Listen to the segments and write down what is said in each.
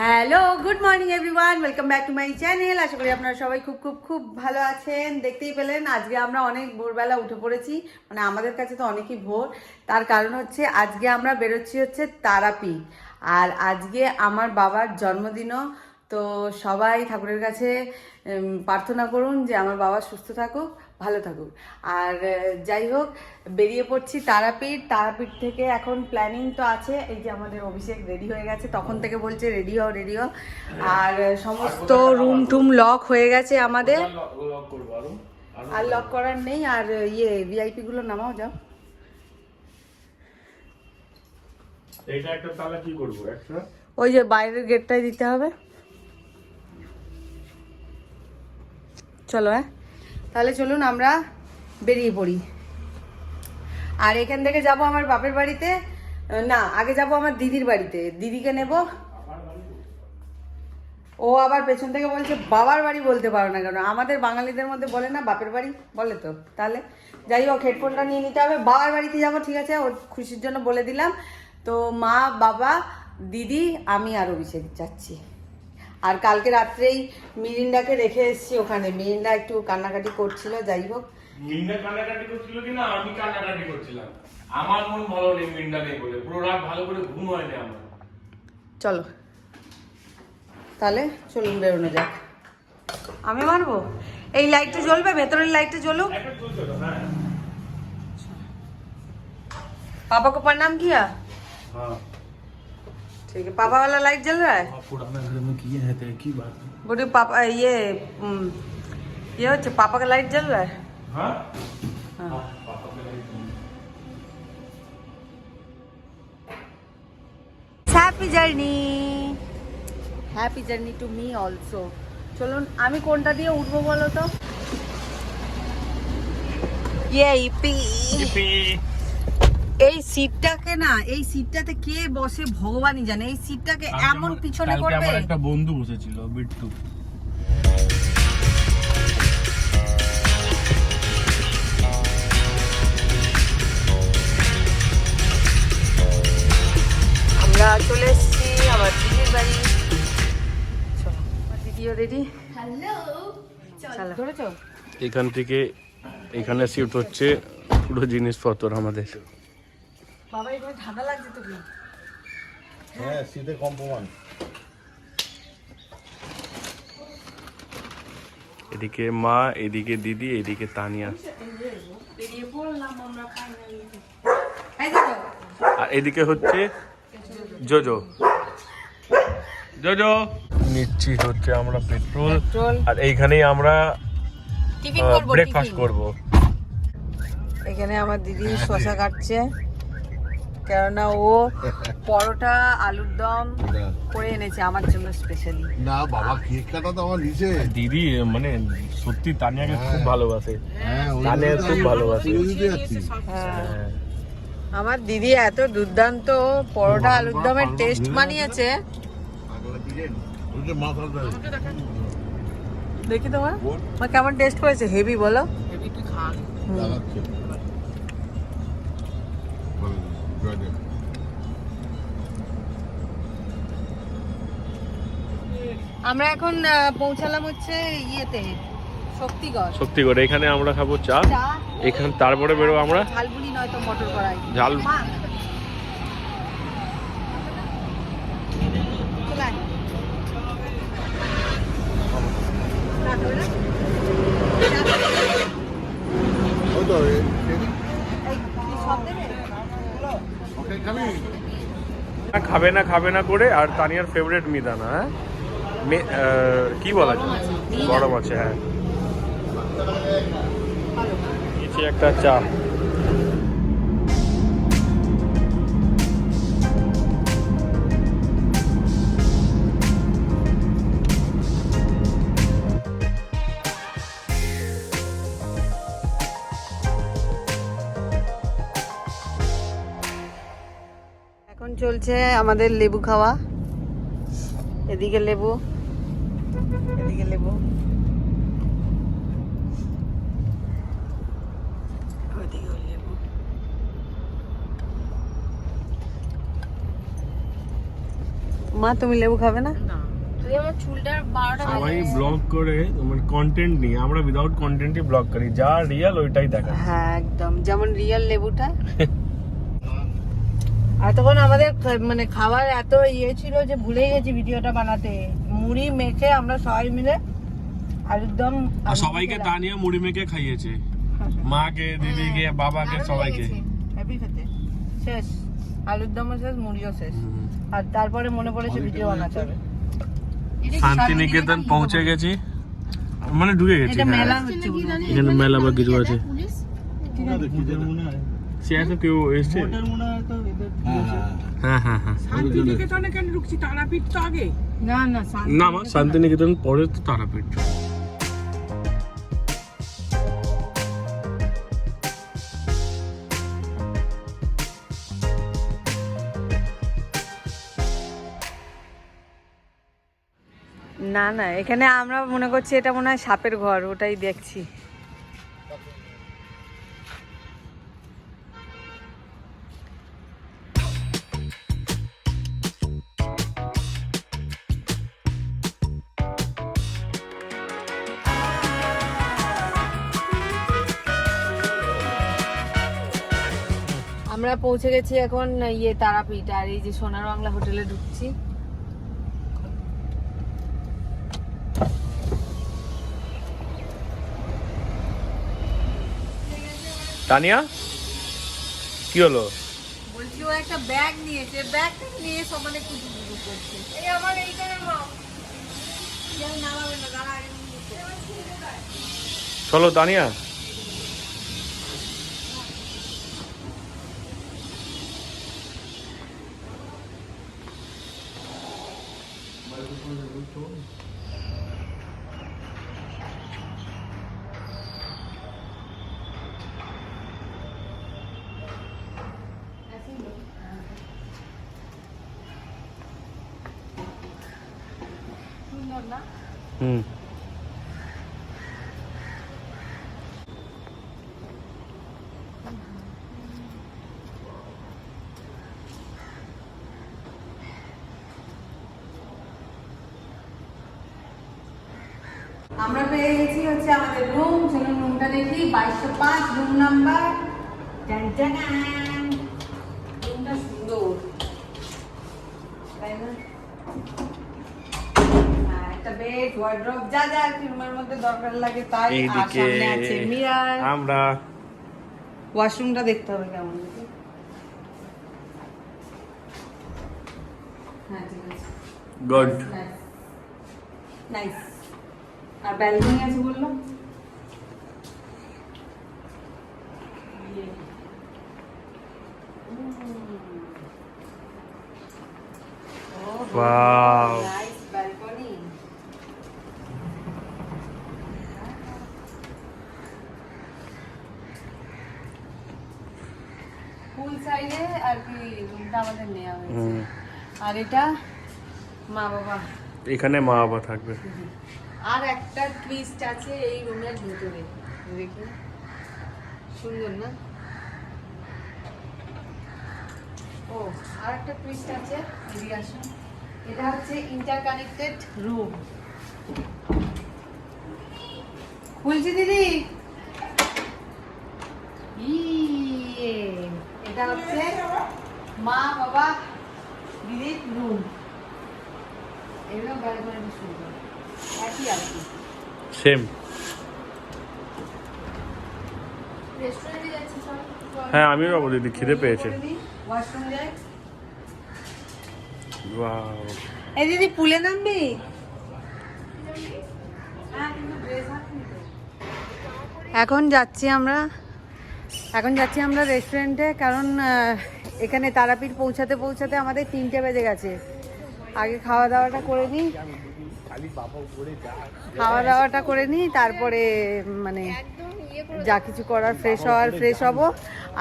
Hello good morning everyone, welcome back to my channel. আশা করি আপনারা সবাই খুব খুব খুব ভালো আছেন। দেখতেই পেলেন আজকে আমরা অনেক ভোরবেলা উঠে পড়েছি, মানে আমাদের কাছে তো অনেকই ভোর। তার কারণ হচ্ছে আজকে আমরা বেরোচ্ছি হচ্ছে তারাপীঠ, আর আজকে আমার বাবার জন্মদিনও। তো সবাই ঠাকুরের কাছে প্রার্থনা করুন যে আমার বাবা সুস্থ থাকুক, ভালো থাকুক। আর যাই হোক, বেরিয়ে পড়ছি তারাপীঠ। তারাপীঠ থেকে এখন প্ল্যানিং তো আছে, এই যে আমাদের অভিষেক রেডি হয়ে গেছে, তখন থেকে বলছে রেডি হও রেডি হও। আর সমস্ত রুম টুম লক হয়ে গেছে আমাদের, আর লক করার নেই। আর ভিআইপি গুলো নামাও, যাও। এইটা একটা তাহলে কি করব একটা? ওই যে বাইরের গেটটাই দিতে হবে। চলো, হ্যাঁ তাহলে চলুন আমরা বেরিয়ে পড়ি। আর এখান থেকে যাব আমার বাপের বাড়িতে, না আগে যাব আমার দিদির বাড়িতে, দিদিকে নেব। ও আবার পেছন থেকে বলছে বাবার বাড়ি বলতে পারো না কেন? আমাদের বাঙালিদের মধ্যে বলে না বাপের বাড়ি, বলে তো। তাহলে যাই হোক, হেডফোনটা নিয়ে নিতে হবে। বাবার বাড়িতে যাব, ঠিক আছে, ওর খুশির জন্য বলে দিলাম। তো মা, বাবা, দিদি, আমি আর অভিষেক যাচ্ছি। আর কালকে রাত্রেই মিরিন্ডাকে রেখে এসেছি ওখানে। মিরিন্ডা একটু কান্নাকাটি করছিল, যাই হোক। মিন্ডা কান্নাকাটি করছিল কিনা আমি কান্নাকাটি করছিলাম? আমার মন ভালো নেই মিন্ডা নেই বলে, পুরো রাত ভালো করে ঘুম হয়নি আমার। চলো তাহলে চলুন বেরোনো যাক। আমি মারবো, এই লাইটটা জ্বলবে, ভেতরের লাইটটা জ্বলুক। একটা চলছে তো, হ্যাঁ पापा को प्रणाम किया? हाँ ठीक है, पापा वाला लाइट जल रहा है। पुराना घर में किए हैं तो की बात है। बोले पापा ये होच्छे पापा का लाइट जल रहा है। हाँ हाँ। पापा के लिए happy journey to me also. চলুন, আমি কোনটা দিয়ে উঠবো বলো তো? এই সিটটাকে না, এই সিটটাতে কে বসে ভগবানই জানে। এই সিটটাকে এমন পিছনে করবে। আমার একটা বন্ধু বসেছিল, বিট্টু। আমরা চলে এসেছি আমার দিদির বাড়ি। চলো, আমার দিদিও রেডি। হ্যালো, চলো ধরেছো। এখান থেকে এখানে শিফট হচ্ছে পুরো জিনিসপত্র আমাদের। বাবা এগুলো ঠান্ডা লাগছে তো? কি হ্যাঁ, শীতে কম প্রমাণ। এদিকে মা, এদিকে দিদি, এদিকে তানিয়া, বেরিয়ে পড়লাম আমরা ফাইনালি। এই দেখো, আর এদিকে হচ্ছে জোজো। জোজো নিচ্ছি হচ্ছে আমরা পেট্রোল, আর এইখানেই আমরা টিফিন করব, ব্রেকফাস্ট করব। এখানে আমার দিদি শসা কাটছে, কেননা ও পরোটা আলুর দম করে এনেছে আমার জন্য স্পেশালি। না বাবা, কেক কাটা তো আমার নিচে। দিদি মানে সত্যি তানিয়াকে খুব ভালোবাসে, হ্যাঁ, তানিয়া খুব ভালোবাসে। হ্যাঁ, আমার দিদি এত দুর্দান্ত পরোটা আলুর দমের টেস্ট বানিয়েছে। দেখি তোমার কেমন টেস্ট করেছে। হেভি বলো। আমরা এখন পৌঁছালাম হচ্ছে ইয়েতে, শক্তিগড়। এখানে আমরা খাবো চা, এখান তারপরে বেরো আমরা ঝালমুড়ি নয়তো মটর কড়াই। ঝাল। খাবে না খাবে না করে, আর তানিয়ার ফেভারিট মিদানা। হ্যাঁ, কি বলা যায়, গরম আছে। হ্যাঁ, নিচে একটা চা। এখন চলছে আমাদের লেবু খাওয়া। এদিকে লেবু, এদিকে লেবু, ওদিকে লেবু। মা তুমি লেবু খাবে না? তুই আমার চুলটার 12টা সবাই ব্লগ করে মানে কন্টেন্ট নিয়ে, আমরা উইদাউট কন্টেন্টই ব্লগ করি, যা রিয়েল ওইটাই দেখা। হ্যাঁ একদম, যেমন রিয়েল লেবুটা। আর তখন আমাদের মানে খাবার এত ইয়ে ছিল যে ভুলেই গেছি ভিডিওটা বানাতে। মুড়ি মেখে আমরা সবাই মিলে আলুর দম, আর সবাইকে তানিয়া মুড়ি মেখে খাইয়েছে, মাকে, দিদিকে, বাবাকে, সবাইকে। হ্যাপি খেতে শেষ, আলুর দমও শেষ, মুড়িও শেষ। আর তারপরে মনে পড়েছে ভিডিও বানাতে হবে। শান্তিনিকেতন পৌঁছে গেছি, মানে ঢুকে গেছি। এটা মেলা হ্যাঁ। হচ্ছে মনে হয়। এখানে মেলা বা কিছু আছে। পুলিশ সে এত কেউ এসছে? হ্যাঁ হ্যাঁ হ্যাঁ। শান্তিনিকেতনে কেন ঢুকছি? তারাপীঠ তো আগে। না না না মা, শান্তিনিকেতন পরে তো তারাপীঠ। না না, এখানে আমরা মনে করছি এটা মনে হয় সাপের ঘর, ওটাই দেখছি। আমরা পৌঁছে গেছি এখন ইয়ে তারাপীঠ, আর এই যে সোনার বাংলা হোটেলে ঢুকছি। তানিয়া কি হলো? বলছি ও একটা ব্যাগ নিয়েছে, ব্যাগটা নিয়ে সমানে কুটু কুটু করছে। এই আমার এইখানে নাও, যেন নামাবে না, দাঁড়া আগে নিয়ে। চলো তানিয়া। হুম। আমরা পেয়ে গেছি হচ্ছে আমাদের রুম। চলুন রুমটা দেখি, 2205 রুম নাম্বার। রুমটা সুন্দর, তাই না? হ্যাঁ, একটা বেড, ওয়ার্ড্রপ, যা যা আর কি রুমের মধ্যে দরকার লাগে তাই। আর এইদিকে সামনে আছে মিরর। আমরা ওয়াশরুমটা দেখতে হবে কেমন দেখি। হ্যাঁ ঠিক আছে, গুড। নাইস। আর ব্যালকনি আছে বললো। Wow, nice balcony. ফুল সাইডে আর কি রুমটা আমাদের নেওয়া হয়েছে। আর এটা মা বাবা, এখানে মা বাবা থাকবে। আর একটা টুইস্ট আছে এই রুমের ভিতরে, দেখি সুন্দর না? ও আর একটা টুইস্ট আছে, এদিকে আসুন। এটা হচ্ছে ইন্টারকানেক্টেড রুম। খুলছি দিদি। ইয়ে, এটা হচ্ছে মা বাবা দিদির রুম। এগুলো ব্যালকনিটা সুন্দর, একই আর কি। সেম। রেস্টুরেন্টে যাচ্ছি সব। হ্যাঁ আমিও যাবো দিদি, খিদে পেয়েছে। ওয়াশরুম যাই। ওয়াও, এই দিদি পুলে নামবি? এখন যাচ্ছি আমরা রেস্টুরেন্টে, কারণ এখানে তারাপীঠ পৌঁছাতে পৌঁছাতে আমাদের 3টে বেজে গেছে। আগে খাওয়া দাওয়াটা করে নিই, তারপরে মানে যা কিছু করার ফ্রেশ হব।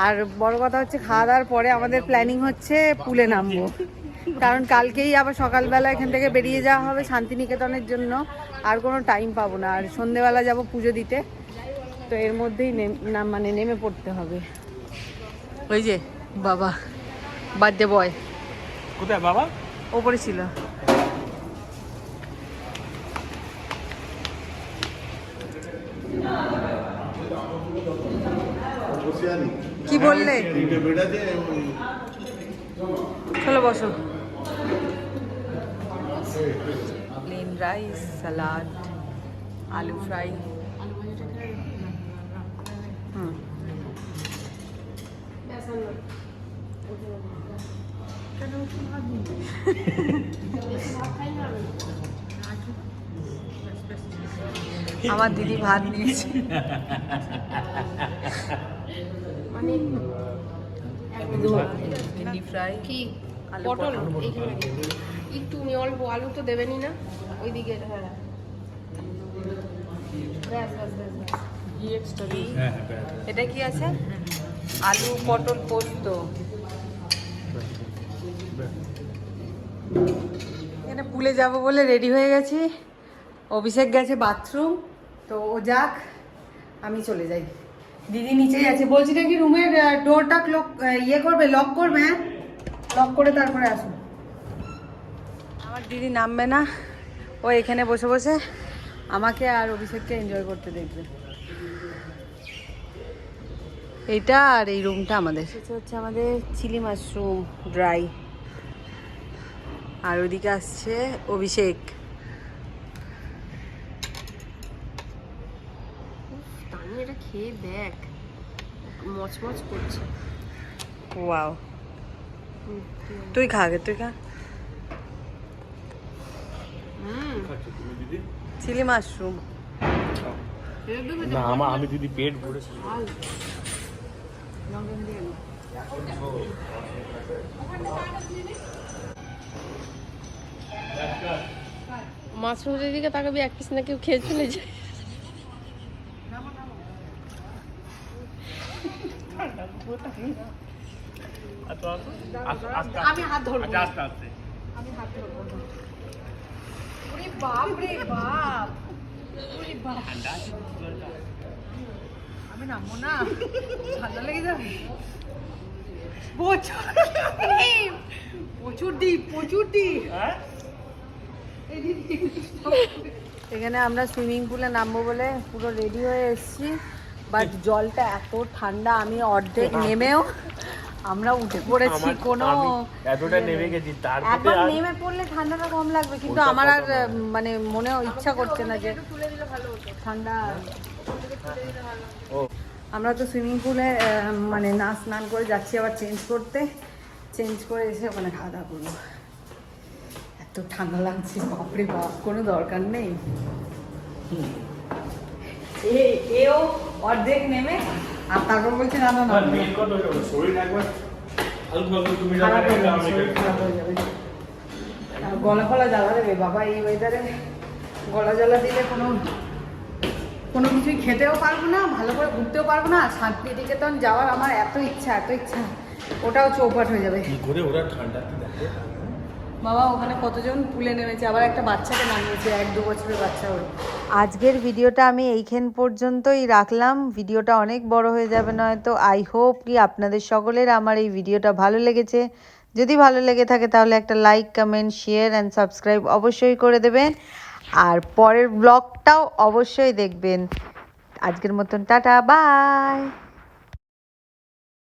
আর বড় কথা হচ্ছে খাওয়া দাওয়ার পরে আমাদের প্ল্যানিং হচ্ছে পুলে নামবো, কারণ কালকেই আবার সকালবেলা এখান থেকে বেরিয়ে যাওয়া হবে শান্তিনিকেতনের জন্য। আর কোনো টাইম পাবো না, আর সন্ধেবেলা যাব পুজো দিতে, তো এর মধ্যেই মানে নেমে পড়তে হবে। ওই যে বাবা, বার্থডে বয় কোথায় বাবা? ওপরে ছিল। কি বললে? চলো বসো। প্লেন রাইস, স্যালাড, আলু ফ্রাই। হুম, আমার দিদি ভাত নিয়েছে। মানে ভেন্ডি ফ্রাই, কি আলু পটল পটল। এইখানে একটু অল্প আলু তো দেবেনই না ওইদিকে। হ্যাঁ ব্যাস ব্যাস ব্যাস ব্যাস। এটা কি আছে? আলু পটল পোস্ত। এখানে পুলে যাব বলে রেডি হয়ে গেছি। অভিষেক গেছে বাথরুম, তো ও যাক, আমি চলে যাই। দিদি নিচেই আছে, বলছি নাকি রুমের ডোরটা করবে, লক করবে। হ্যাঁ, লক করে তারপরে আসুন। আমার দিদি নামবে না, ও এখানে বসে বসে আমাকে আর অভিষেককে এনজয় করতে দেখবে। এইটা আর এই রুমটা আমাদের। এটা হচ্ছে আমাদের চিলি মাশরুম ড্রাই, আর ওদিকে আসছে অভিষেক। তানি এটা খেয়ে দেখ, মচমচ করছে। ওয়াও, তুই খা আগে, তুই খা। Chilli mushroom. না আমি দিদি পেট ভরেছি। মাশরুমের দিকে তাকাবি, এক পিস না কেউ খেয়ে চলে যায়। আমি হাত ধরবো, আমি হাত ধরবো। ওরে বাপ রে বাপ, ওরে বাপ। আমি নামবো না, ঠান্ডা লেগে যাবে। প্রচুর ডিপ। এখানে আমরা সুইমিং পুলে নামবো বলে পুরো রেডি হয়ে এসেছি, বাট জলটা এত ঠান্ডা, আমি অর্ধেক নেমেও আমরা উঠে পড়েছি। কোনো এতটা নেমে গেছি, একবার নেমে পড়লে ঠান্ডাটা কম লাগবে, কিন্তু আমার আর মানে মনেও ইচ্ছা করছে না যে ঠান্ডা। আমরা তো সুইমিং পুলে মানে স্নান করে যাচ্ছি, আবার চেঞ্জ করে এসে ওখানে খাওয়া দাওয়া করবো। এত ঠান্ডা লাগছে, বাপরে বাপ, কোনো দরকার নেই। এও অর্ধেক নেমে আর তারপর বলছে না শরীর একবার খারাপ হয়ে যাবে। গলা ফলা জ্বালা দেবে বাবা, এই ওয়েদারে গলা জ্বালা দিলে কোনো কিছুই খেতেও পারবো না, ভালো করে ঘুরতেও পারবো না। শান্তিনিকেতন যাওয়ার আমার এত ইচ্ছা, ওটাও চৌপাট হয়ে যাবে। বাবা ওখানে কতজন পুলে নেমেছে, আবার একটা বাচ্চাকে নামিয়েছে, 1-2 বছরের বাচ্চা ওর। আজকের ভিডিওটা আমি এইখান পর্যন্তই রাখলাম। ভিডিওটা অনেক বড় হয়ে যাবে নয়তো। আই হোপ কি আপনাদের সকলের আমার এই ভিডিওটা ভালো লেগেছে। যদি ভালো লেগে থাকে তাহলে একটা like, comment, share and subscribe অবশ্যই করে দেবেন, আর পরের ব্লগটাও অবশ্যই দেখবেন। আজকের মতন টাটা, বাই।